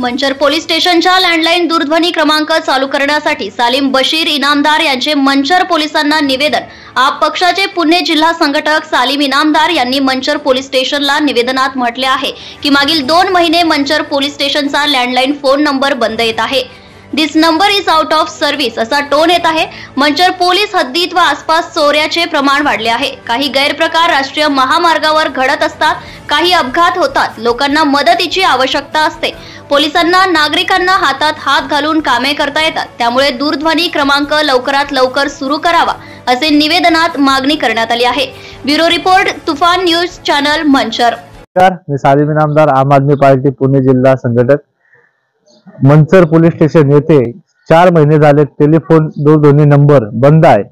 Manchar police स्टेशनच्या landline दूरध्वनी क्रमांक चालू करण्यासाठी सालीम बशीर इनामदार यांचे मंचर पोलिसांना निवेदन। आप पक्षाचे पुणे जिल्हा संघटक सालीम इनामदार यांनी मंचर पोलीस स्टेशनला निवेदनात म्हटले आहे की मागील 2 महिने मंचर पोलीस स्टेशनचा लँडलाईन फोन नंबर बंद येत आहे। This number is out of service असा टोन येत आहे। मंचर पोलीस हद्दीत व आसपास चोऱ्याचे प्रमाण वाढले आहे। काही गैरप्रकार राष्ट्रीय महामार्गावर घडत असतात, काही अपघात होतात, लोकांना मदतीची आवश्यकता असते। पोलिसांना नागरिकांना हातात हात घालून कामे करता येतात, त्यामुळे दूरध्वनी क्रमांक लवकरात लवकर सुरू करावा असे निवेदनात मागणी करण्यात आली आहे। ब्युरो रिपोर्ट, तुफान न्यूज चॅनल, मंचर। मी सालीम इनामदार, आम आदमी पार्टी पुणे जिल्हा संघटक। मंचर पोलीस स्टेशन येथे 4 महिने झाले टेलिफोन दूरध्वनी नंबर बंद आहे।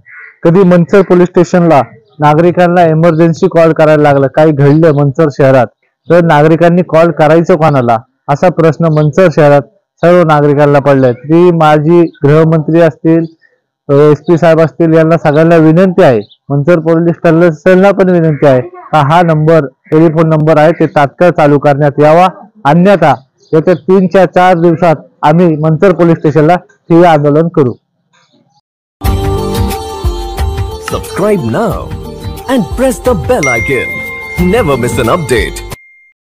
कधी मंचर पोलीस स्टेशनला नागरिकांना इमर्जन्सी कॉल करायला लागला, काही घडलं मंचर शहरात, तर नागरिकांनी कॉल करायचं कोणाला असा प्रश्न मंचर शहरात सर्व नागरिकांना पडलाय। ती माजी गृहमंत्री असतील, SP साहेब असतील, यांना सगळ्यांना विनंती आहे, मंचर पोलीस स्टेशनला पण विनंती आहे, हा नंबर टेलिफोन नंबर आहे ते तात्काळ चालू करण्यात यावा, अन्यथा येत्या 3 ते 4 दिवसात आम्ही मंचर पोलीस स्टेशनला ठिय्या आंदोलन करू। Subscribe now and press the bell icon. Never miss an update.